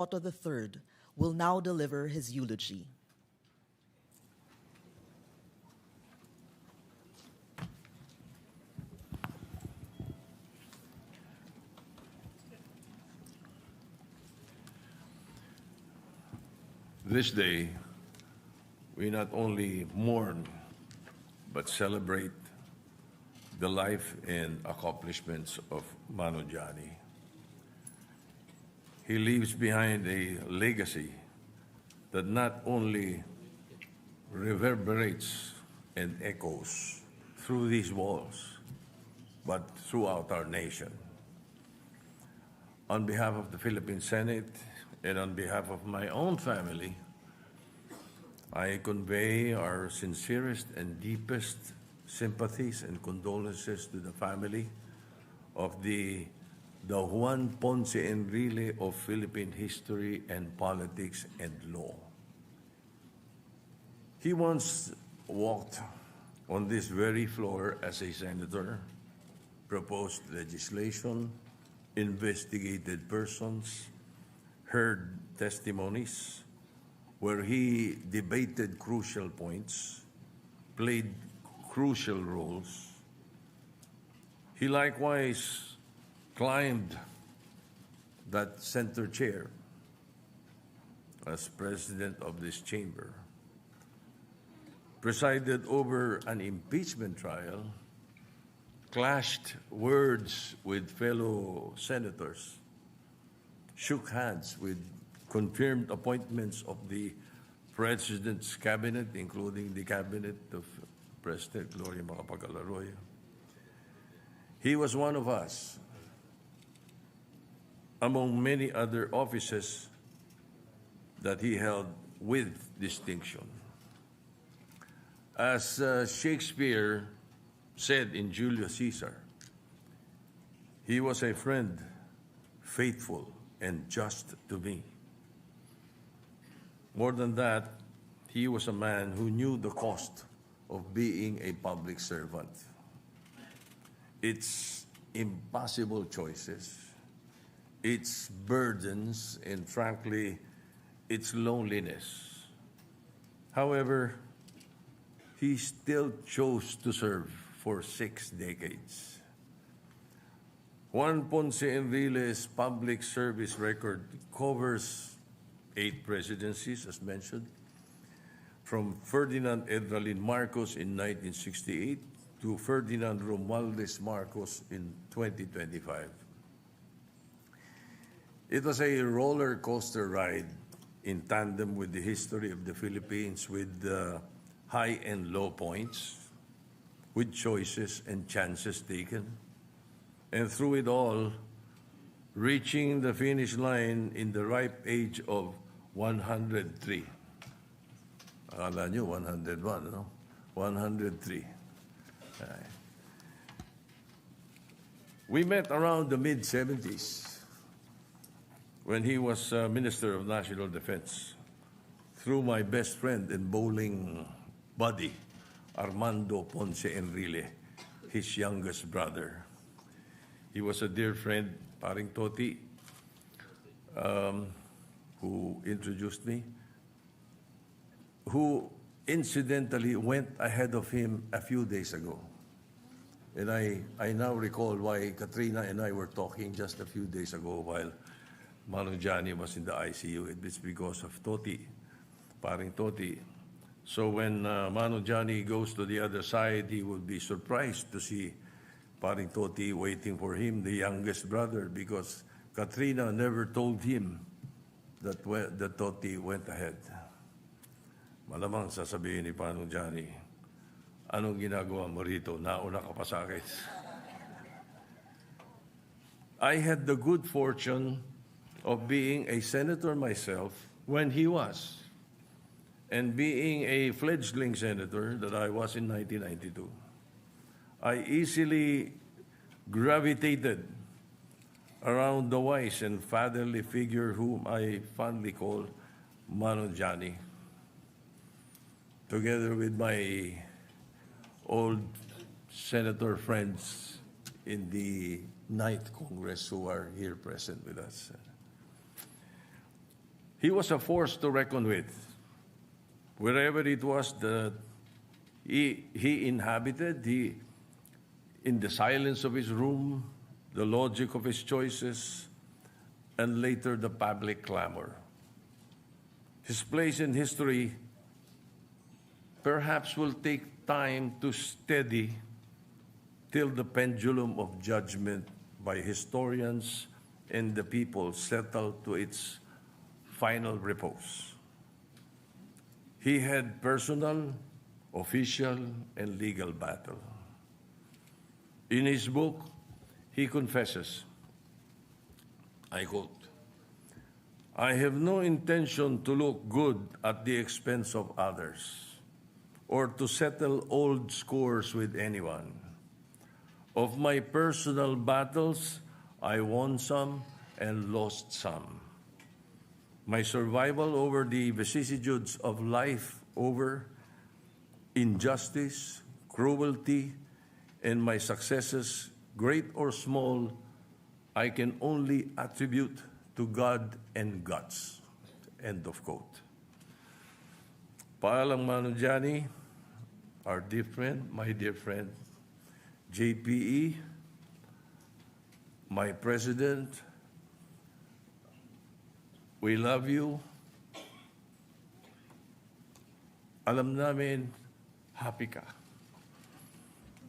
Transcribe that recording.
Sotto III will now deliver his eulogy. This day, we not only mourn, but celebrate the life and accomplishments of Mano Johnny. He leaves behind a legacy that not only reverberates and echoes through these walls, but throughout our nation. On behalf of the Philippine Senate and on behalf of my own family, I convey our sincerest and deepest sympathies and condolences to the family of the Juan Ponce Enrile of Philippine history and politics and law. He once walked on this very floor as a senator, proposed legislation, investigated persons, heard testimonies, where he debated crucial points, played crucial roles. He likewise climbed that center chair as president of this chamber, presided over an impeachment trial, clashed words with fellow senators, shook hands with confirmed appointments of the President's cabinet, including the cabinet of President Gloria Macapagal-Arroyo. He was one of us, among many other offices that he held with distinction. As Shakespeare said in Julius Caesar, he was a friend, faithful and just to me. More than that, he was a man who knew the cost of being a public servant. Its impossible choices, its burdens, and frankly, its loneliness. However, he still chose to serve for 6 decades. Juan Ponce Enrile's public service record covers 8 presidencies, as mentioned, from Ferdinand Edralin Marcos in 1968 to Ferdinand Romualdez Marcos in 2025. It was a roller coaster ride in tandem with the history of the Philippines, with high and low points, with choices and chances taken, and through it all, reaching the finish line in the ripe age of 103. Akala nyo, 101, no? 103. We met around the mid-70s when he was Minister of National Defense through my best friend and bowling buddy, Armando Ponce Enrile, his youngest brother. He was a dear friend, Paring Toti, who introduced me, who incidentally went ahead of him a few days ago. And I now recall why Katrina and I were talking just a few days ago while Mano Johnny was in the ICU. It's because of Toti, Paring Toti. So when Mano Johnny goes to the other side, he will be surprised to see Paring Toti waiting for him, the youngest brother, because Katrina never told him that Toti went ahead. Malamang sasabihin ni Paring Johnny, anong ginagawa mo rito? Nauna ka pa sa akin. I had the good fortune of being a senator myself when he was, and being a fledgling senator that I was in 1992. I easily gravitated around the wise and fatherly figure whom I fondly call Mano Johnny, together with my old senator friends in the 9th Congress who are here present with us. He was a force to reckon with. Wherever it was that he inhabited, in the silence of his room, the logic of his choices, and later the public clamor. His place in history perhaps will take time to steady till the pendulum of judgment by historians and the people settle to its final repose. He had personal, official, and legal battle. In his book, he confesses, I quote, "I have no intention to look good at the expense of others or to settle old scores with anyone. Of my personal battles, I won some and lost some. My survival over the vicissitudes of life, over injustice, cruelty, and my successes, great or small, I can only attribute to God and guts." End of quote. Paalam Manu Johnny, our dear friend, my dear friend, JPE, my president, we love you. Alam namin, happy ka.